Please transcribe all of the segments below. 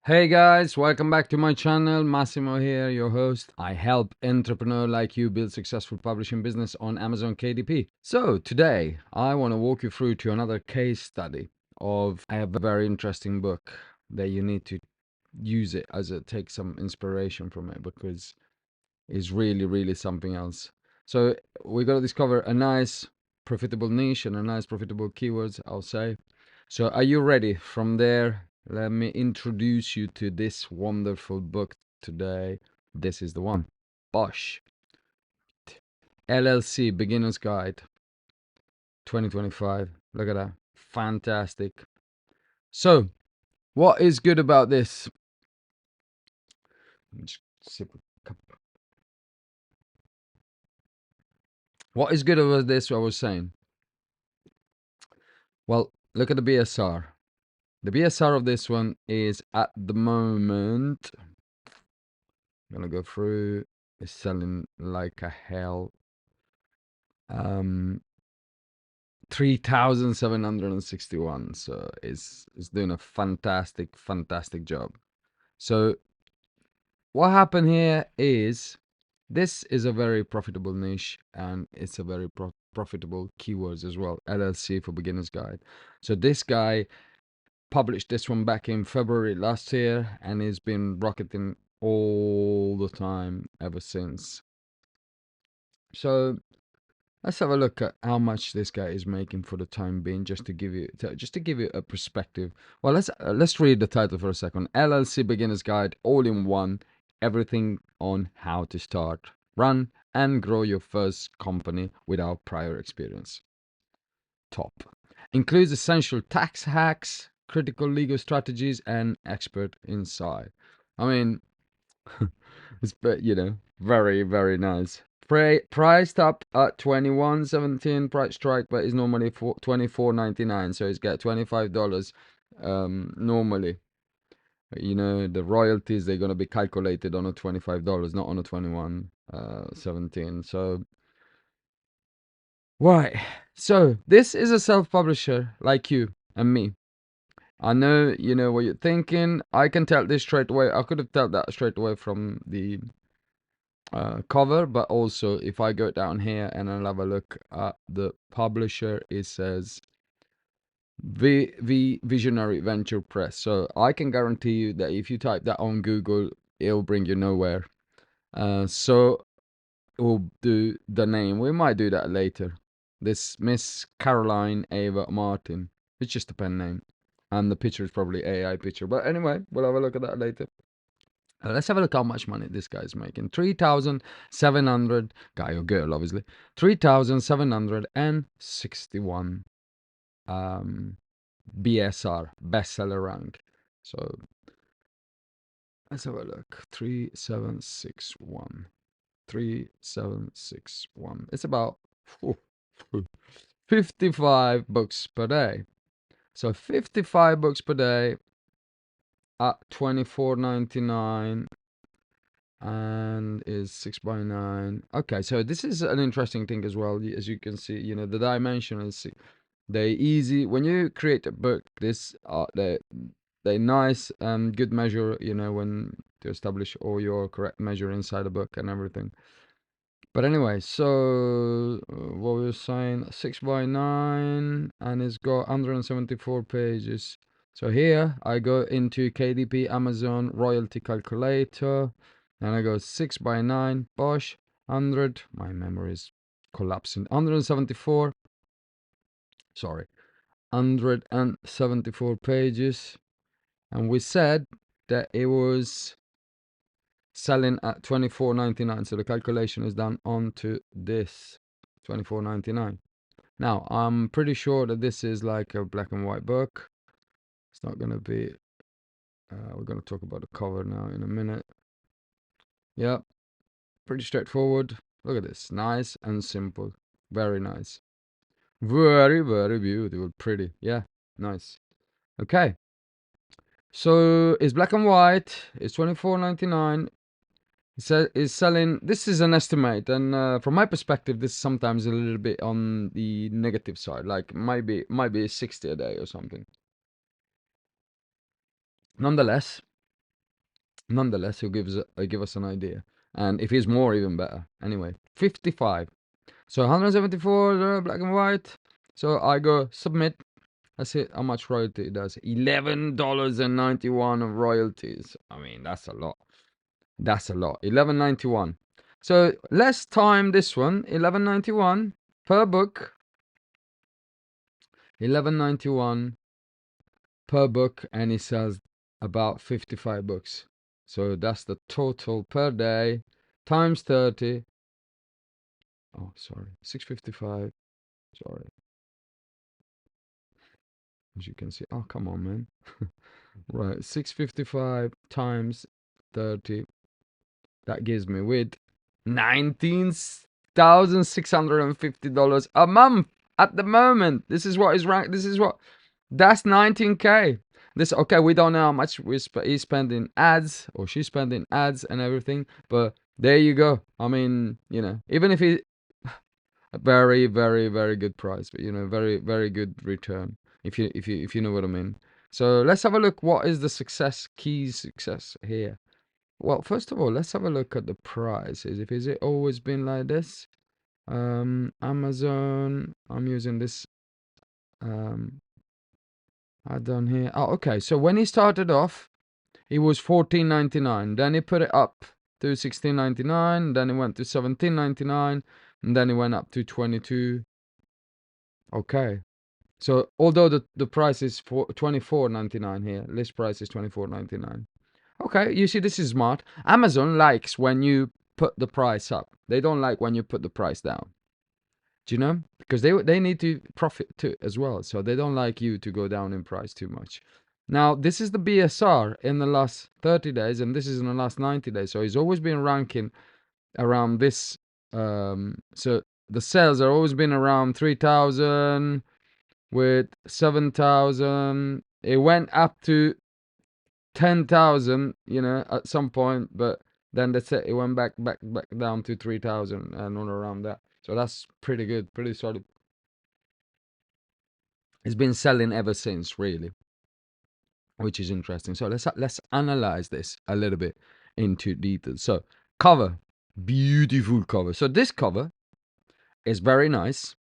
Hey guys, welcome back to my channel. Massimo here, your host. I help entrepreneur like you build successful publishing business on Amazon KDP. So today I want to walk you through to another case study of I have a very interesting book that you need to use it as it take some inspiration from it because it's really something else. So we're gonna discover a nice profitable niche and a nice profitable keywords, I'll say. So are you ready? From there, let me introduce you to this wonderful book today. This is the one. Bosch LLC Beginner's Guide 2025. Look at that. Fantastic. So, what is good about this? Just sip a cup. What is good about this? I was saying. Well, look at the BSR. The BSR of this one is at the moment, I'm gonna go through, is selling like a hell. 3,761. So it's doing a fantastic job. So what happened here is this is a very profitable niche and it's a very profitable keywords as well. LLC for Beginner's Guide. So this guy published this one back in February last year and he's been rocketing all the time ever since. So let's have a look at how much this guy is making for the time being, just to give you a perspective. Well, let's read the title for a second. LLC Beginner's Guide, all in one, everything on how to start, run, and grow your first company without prior experience. Top. Includes essential tax hacks, critical legal strategies, and expert insight. I mean, it's very nice. Priced up at 21.17 price strike, but is normally for 24.99, so it's got $25 normally. The royalties, they're gonna be calculated on a $25, not on a 21.17. So why? So this is a self-publisher like you and me. I know you know what you're thinking. I can tell this straight away. I could have told that straight away from the cover, but also if I go down here and I'll have a look at the publisher, it says the Visionary Venture Press. So I can guarantee you that if you type that on Google, it'll bring you nowhere. So we'll do the name. We might do that later. This Miss Caroline Ava Martin. It's just a pen name. And the picture is probably AI picture. But anyway, we'll have a look at that later. Let's have a look how much money this guy is making. 3,700, guy or girl, obviously. 3,761 BSR, bestseller rank. So let's have a look. 3,761. 3,761. It's about 55 books per day. So 55 books per day at 24.99 and is 6 by 9. Okay, so this is an interesting thing as well. As you can see, the dimension is they easy when you create a book. This they nice and good measure, when to establish all your correct measure inside a book and everything. But anyway, so what we were saying, 6 by 9, and it's got 174 pages. So here I go into KDP Amazon royalty calculator, and I go 6 by 9, Bosch, 100. My memory is collapsing. 174. Sorry, 174 pages, and we said that it was selling at 24.99, so the calculation is done onto this 24.99. Now I'm pretty sure that this is like a black and white book. It's not going to be we're going to talk about the cover now in a minute. Yeah, pretty straightforward. Look at this, nice and simple, very nice, very beautiful, pretty. Yeah, nice. Okay, so it's black and white, it's 24.99. Is selling. This is an estimate, and from my perspective, this is sometimes a little bit on the negative side. Like might be 60 a day or something. Nonetheless, Nonetheless, he'll give us an idea. And if he's more, even better. Anyway, 55. So 174 black and white. So I go submit. That's it. How much royalty it does? $11.91 of royalties. I mean, that's a lot. That's a lot. 11.91. So let's time this one. 11.91 per book. 11.91 per book, and he sells about 55 books. So that's the total per day times 30. Oh, sorry. 655. Sorry. As you can see. Oh, come on, man. Right. 655 times 30. That gives me with $19,650 a month at the moment. This is what is ranked. This is what. That's 19K. This, okay, we don't know how much he's spending ads, or she's spending ads and everything, but there you go. I mean, even if he, a very, very, very good price, but very, very good return, if you know what I mean. So let's have a look. What is the key success here? Well, first of all, let's have a look at the prices. If is it always been like this? Amazon. I'm using this add-on here. Oh, okay. So when he started off, it was $14.99. Then he put it up to $16.99. Then it went to $17.99, and then it went up to $22. Okay. So although the price is for $24.99 here, list price is $24.99. Okay, you see, this is smart. Amazon likes when you put the price up. They don't like when you put the price down. Do you know? Because they need to profit too as well. So they don't like you to go down in price too much. Now, this is the BSR in the last 30 days, and this is in the last 90 days. So he's always been ranking around this. So the sales are always been around 3,000 with 7,000. It went up to 10,000, at some point, but then that's it. It went back down to 3,000 and all around that. So that's pretty good, pretty solid. It's been selling ever since, really, which is interesting. So let's analyze this a little bit into detail. So cover, beautiful cover. So this cover is very nice.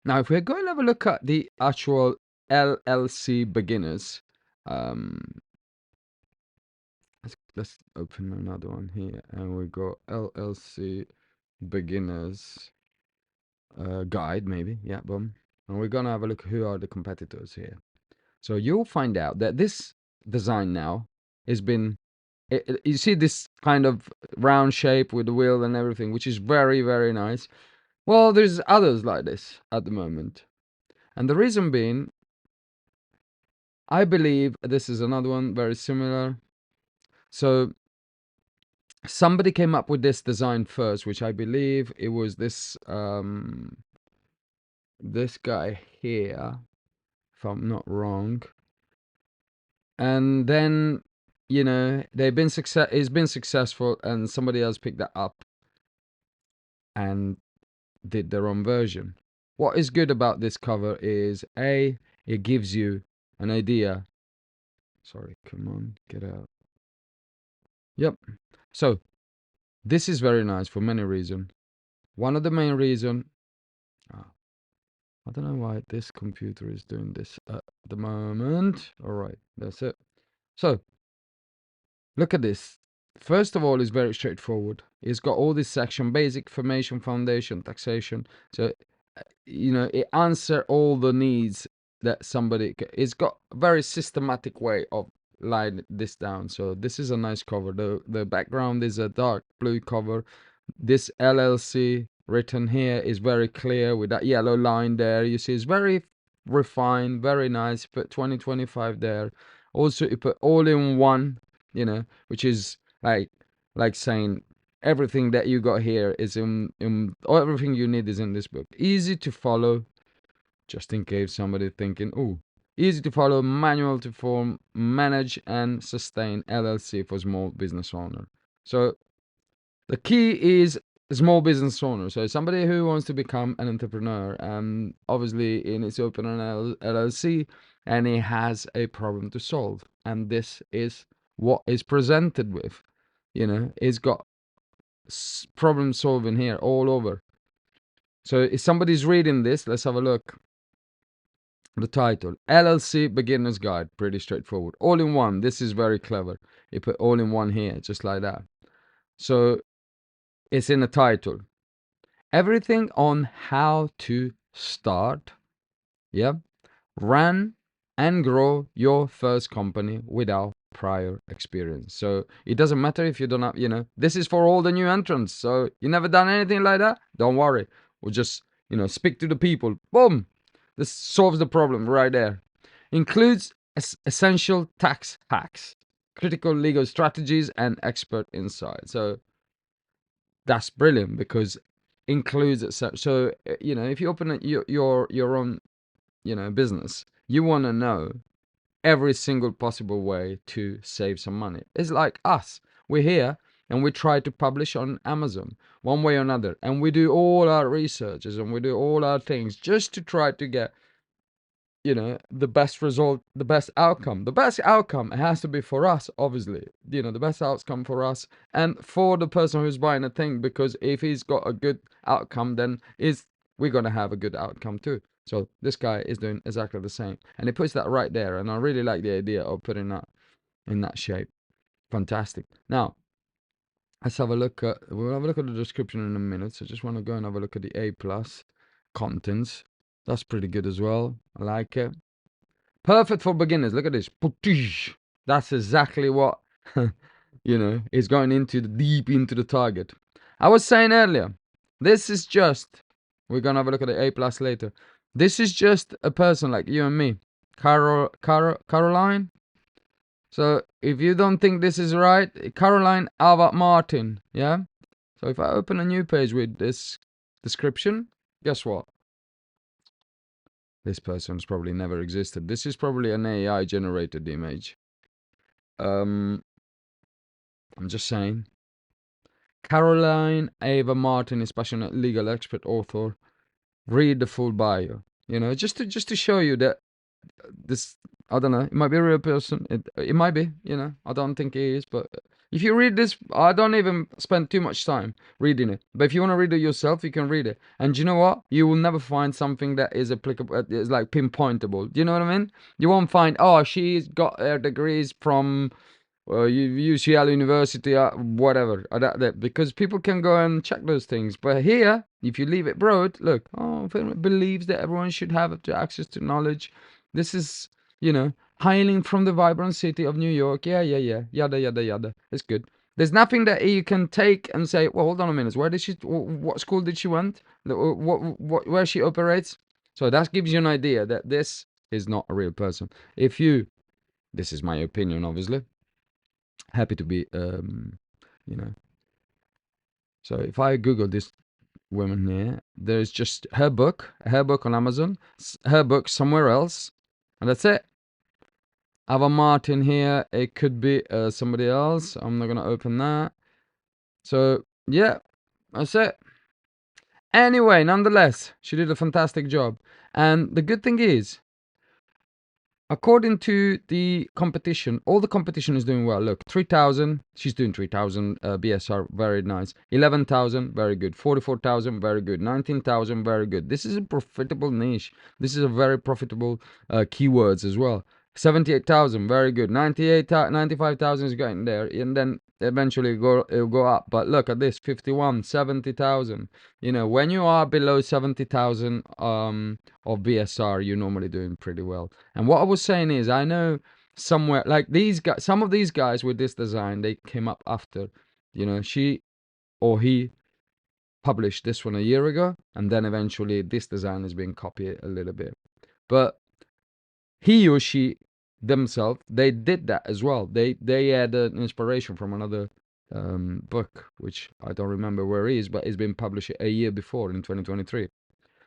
Now, if we're going to have a look at the actual LLC beginners, let's open another one here, and we go LLC beginners guide, maybe. Yeah, boom. And we're gonna have a look who are the competitors here. So you'll find out that this design now has been, you see this kind of round shape with the wheel and everything, which is very, very nice. Well, there's others like this at the moment, and the reason being, I believe this is another one very similar. So somebody came up with this design first, which I believe it was this this guy here, if I'm not wrong. And then, it's been successful, and somebody else picked that up and did their own version. What is good about this cover is it gives you an idea. Sorry, come on, get out. Yep. So this is very nice for many reasons. One of the main reason, I don't know why this computer is doing this at the moment. All right, that's it. So look at this. First of all, it's very straightforward. It's got all this section: basic, formation, foundation, taxation. So, it answer all the needs that somebody. It's got a very systematic way of laying this down. So this is a nice cover. The background is a dark blue cover. This LLC written here is very clear with that yellow line there. You see, it's very refined, very nice. Put 2025 there. Also, you put all in one, which is like saying everything that you got here is everything you need is in this book. Easy to follow, just in case somebody thinking, oh, easy to follow, manual to form, manage and sustain LLC for small business owner. So the key is small business owner. So somebody who wants to become an entrepreneur, and obviously in its open an LLC, and he has a problem to solve, and this is what is presented with. It's got problem solving here all over. So if somebody's reading this, let's have a look. The title, LLC Beginner's Guide, pretty straightforward. All in one. This is very clever. You put all in one here, just like that. So it's in the title. Everything on how to start, run and grow your first company without prior experience. So it doesn't matter if you don't have, this is for all the new entrants. So you never done anything like that? Don't worry. We'll just, speak to the people. Boom. This solves the problem right there. Includes essential tax hacks, critical legal strategies, and expert insight. So that's brilliant because includes it. So if you open your own business, you want to know every single possible way to save some money. It's like us. We're here and we try to publish on Amazon one way or another, and we do all our researches and we do all our things just to try to get the best result, the best outcome. The best outcome has to be for us, obviously. The best outcome for us and for the person who's buying a thing, because if he's got a good outcome, then we're gonna have a good outcome too. So this guy is doing exactly the same, and he puts that right there, and I really like the idea of putting that in that shape. Fantastic. Now let's have a look at we'll have a look at the description in a minute. So just want to go and have a look at the A plus contents. That's pretty good as well. I like it. Perfect for beginners. Look at this. That's exactly what is going deep into the target. I was saying earlier, this is just, we're gonna have a look at the A plus later. This is just a person like you and me, Caroline. So if you don't think this is right, Caroline Ava Martin, yeah. So if I open a new page with this description, guess what? This person's probably never existed. This is probably an AI generated image. I'm just saying. Caroline Ava Martin is passionate legal expert author. Read the full bio. Just to show you that this, I don't know, it might be a real person. It might be, I don't think he is, but if you read this, I don't even spend too much time reading it. But if you want to read it yourself, you can read it. And you know what? You will never find something that is applicable, is like pinpointable. Do you know what I mean? You won't find, oh, she's got her degrees from UCL University, whatever, because people can go and check those things. But here, if you leave it broad, look, believes that everyone should have access to knowledge. This is, hailing from the vibrant city of New York. Yeah, yada, yada, yada. It's good. There's nothing that you can take and say, well, hold on a minute. What school did she went? Where she operates? So that gives you an idea that this is not a real person. This is my opinion, obviously. Happy to be, So if I Google this woman here, there's just her book on Amazon, her book somewhere else, and that's it. Ava Martin here. It could be somebody else. I'm not gonna open that. So yeah, that's it. Anyway, nonetheless, she did a fantastic job, and the good thing is, according to the competition, all the competition is doing well. Look, 3,000, she's doing 3,000 BSR, very nice. 11,000, very good. 44,000, very good. 19,000, very good. This is a profitable niche. This is a very profitable keywords as well. 78,000, very good. 95,000 is going there, and then eventually it'll go up. But look at this, 51, 70,000. When you are below 70,000 of BSR, you're normally doing pretty well. And what I was saying is, I know somewhere like these guys, some of these guys with this design, they came up after, she or he published this one a year ago, and then eventually this design is being copied a little bit. But he or she themselves, they did that as well. They had an inspiration from another book, which I don't remember where it is, but it's been published a year before in 2023.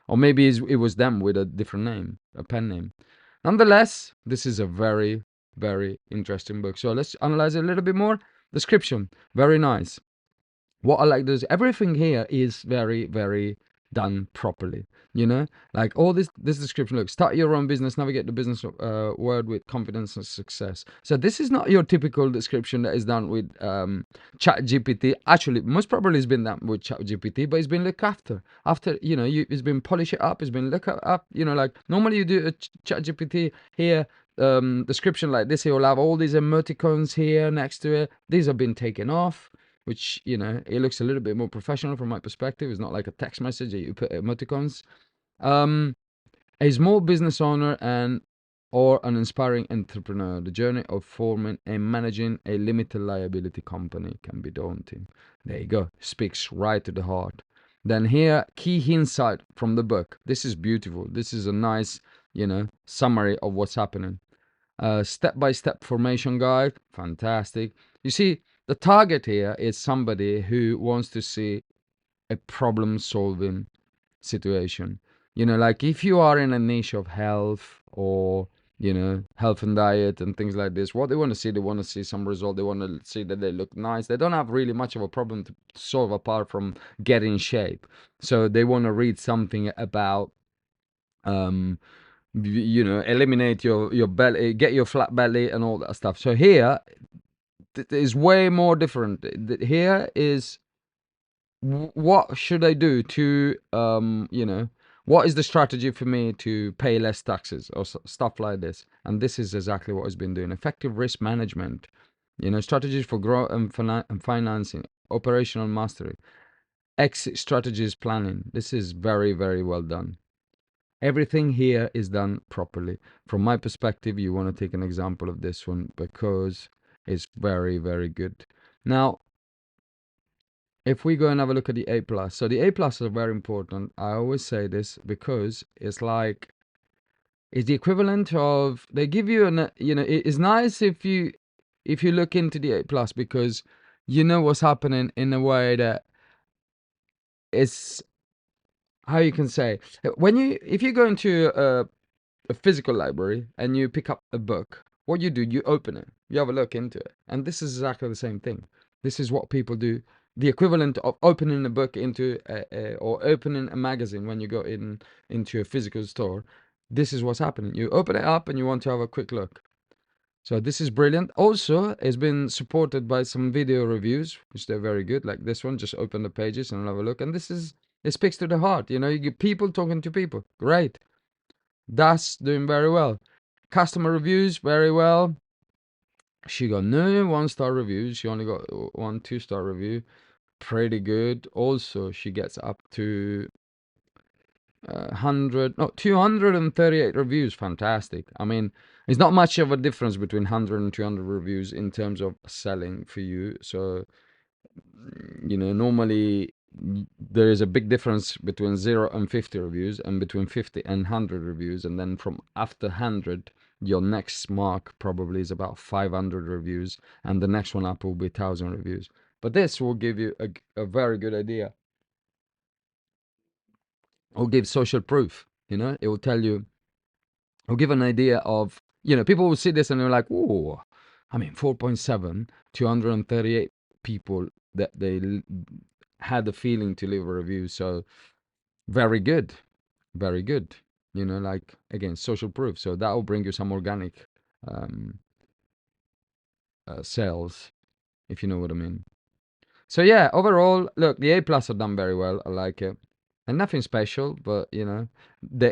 Or maybe it was them with a different name, a pen name. Nonetheless, this is a very, very interesting book. So let's analyze it a little bit more. Description, very nice. What I like is everything here is very, very done properly. You know, like all this description. Look, start your own business, navigate the business world with confidence and success. So this is not your typical description that is done with Chat GPT. Actually, most probably it's been done with Chat GPT, but it's been looked after. After it's been polish it up. It's been looked up. Like normally you do a Chat GPT here. Description like this, it will have all these emoticons here next to it. These have been taken off, which it looks a little bit more professional from my perspective. It's not like a text message that you put emoticons. A small business owner or an inspiring entrepreneur, the journey of forming and managing a limited liability company can be daunting. There you go. Speaks right to the heart. Then here, key insight from the book. This is beautiful. This is a nice, summary of what's happening. Step-by-step formation guide. Fantastic. You see, the target here is somebody who wants to see a problem-solving situation. Like if you are in a niche of health or health and diet and things like this, what they want to see some result. They want to see that they look nice. They don't have really much of a problem to solve apart from getting in shape. So they want to read something about eliminate your belly, get your flat belly and all that stuff. So here is way more different. Here is what should I do to what is the strategy for me to pay less taxes or stuff like this. And this is exactly what has been doing. Effective risk management, strategies for growth and financing, operational mastery, exit strategies planning. This is very, very well done. Everything here is done properly. From my perspective, you want to take an example of this one because it's very, very good. Now, if we go and have a look at the A plus, so the A plus are very important. I always say this because it's like it's the equivalent of they give you it's nice if you look into the A plus because you know what's happening in a way that it's how you can say if you go into a physical library and you pick up a book, what you do, you open it, you have a look into it. And this is exactly the same thing. This is what people do. The equivalent of opening a book into or opening a magazine when you go into a physical store. This is what's happening. You open it up and you want to have a quick look. So this is brilliant. Also, it's been supported by some video reviews, which they're very good. Like this one, just open the pages and have a look. And it speaks to the heart. You get people talking to people. Great. That's doing very well. Customer reviews, very well. She got no 1-star reviews. She only got 1 2-star review. Pretty good. Also, she gets up to 238 reviews. Fantastic. I mean, it's not much of a difference between 100 and 200 reviews in terms of selling for you. So normally there is a big difference between 0 and 50 reviews and between 50 and 100 reviews. And then from after 100, your next mark probably is about 500 reviews. And the next one up will be 1,000 reviews. But this will give you a very good idea. It will give social proof. It will tell you, it will give an idea of, people will see this and they're like, oh, I mean, 4.7, 238 people that they had the feeling to leave a review. So very good, very good. Like again, social proof. So that will bring you some organic sales, if you know what I mean. So yeah, overall, look, the A plus have done very well. I like it. And nothing special, but they're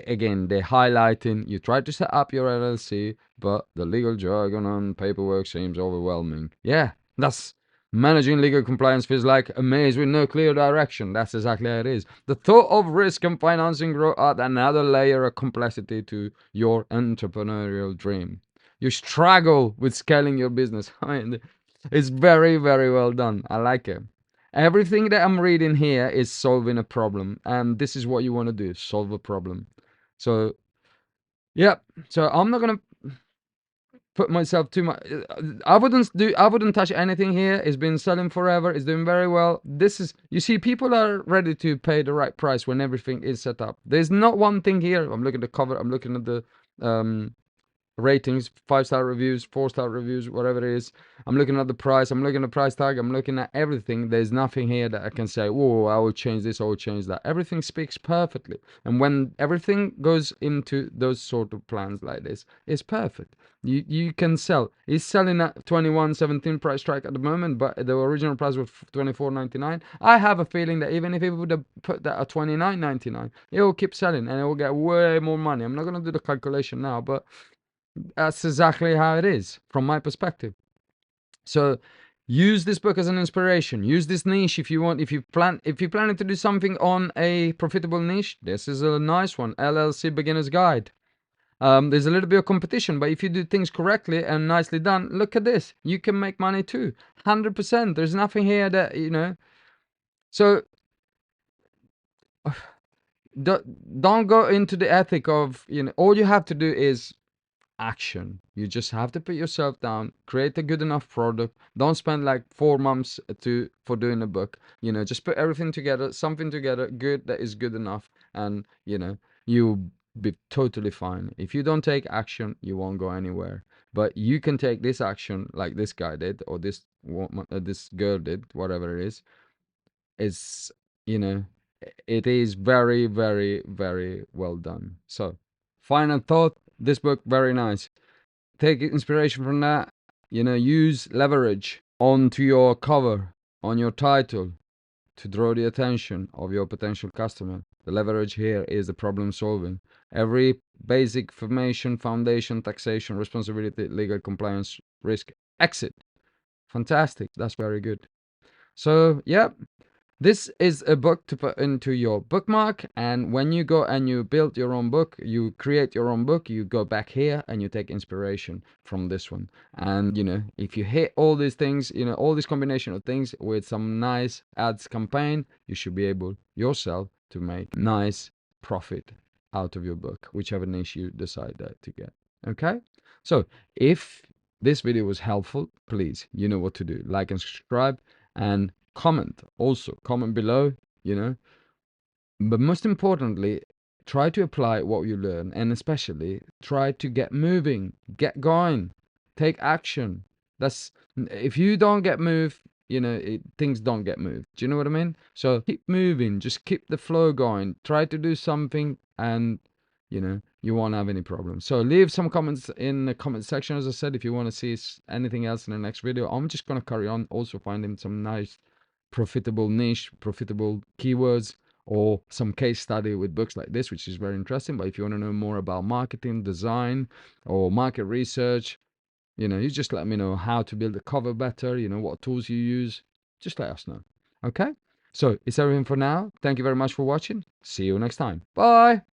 highlighting. You try to set up your LLC, but the legal jargon and paperwork seems overwhelming. Yeah, that's managing legal compliance feels like a maze with no clear direction. That's exactly how it is. The thought of risk and financing grow add another layer of complexity to your entrepreneurial dream. You struggle with scaling your business. I mean, it's very, very well done. I like it. Everything that I'm reading here is solving a problem, and this is what you want to do: solve a problem. So, yeah. So I'm not gonna put myself too much. I wouldn't touch anything here. It's been selling forever. It's doing very well. This is, you see, people are ready to pay the right price when everything is set up. There's not one thing here. I'm looking at the cover. I'm looking at the ratings, 5-star reviews, 4-star reviews, whatever it is. I'm looking at the price, I'm looking at the price tag, I'm looking at everything. There's nothing here that I can say, whoa, I will change this, I will change that. Everything speaks perfectly. And when everything goes into those sort of plans like this, it's perfect. You can sell. He's selling at 21.17 price strike at the moment, but the original price was 24.99. I have a feeling that even if he would have put that at 29.99, it will keep selling and it will get way more money. I'm not going to do the calculation now, but that's exactly how it is from my perspective. So use this book as an inspiration. Use this niche if you want. If you're planning to do something on a profitable niche, this is a nice one. LLC Beginner's Guide. There's a little bit of competition, but if you do things correctly and nicely done, look at this. You can make money too. 100%. There's nothing here that, So don't go into the ethic of, all you have to do is action. You just have to put yourself down, create a good enough product. Don't spend like 4 months for doing a book. Just put everything together, something together good that is good enough, and you'll be totally fine. If you don't take action, you won't go anywhere. But you can take this action like this guy did, or this woman, this girl did, whatever it is. It's you know it is very, very, very well done. So final thought, this book very nice. Take inspiration from that. Use leverage onto your cover, on your title, to draw the attention of your potential customer. The leverage here is the problem solving. Every basic formation, foundation, taxation, responsibility, legal compliance, risk, exit. Fantastic. That's very good. So, yeah, this is a book to put into your bookmark, and when you go and you build your own book, you create your own book, you go back here and you take inspiration from this one. And if you hit all these things, all this combination of things with some nice ads campaign, you should be able yourself to make nice profit out of your book, whichever niche you decide to get. Okay? So if this video was helpful, please, you know what to do. Like and subscribe, and comment. Also comment below, but most importantly, try to apply what you learn, and especially try to get moving, get going, take action. That's If you don't get moved, things don't get moved. Do you know what I mean? So keep moving, just keep the flow going, try to do something, and you won't have any problems. So leave some comments in the comment section, as I said, if you want to see anything else in the next video. I'm just going to carry on also finding some nice profitable niche, profitable keywords, or some case study with books like this, which is very interesting. But if you want to know more about marketing, design, or market research, you just let me know how to build a cover better, what tools you use. Just let us know. Okay? So it's everything for now. Thank you very much for watching. See you next time. Bye.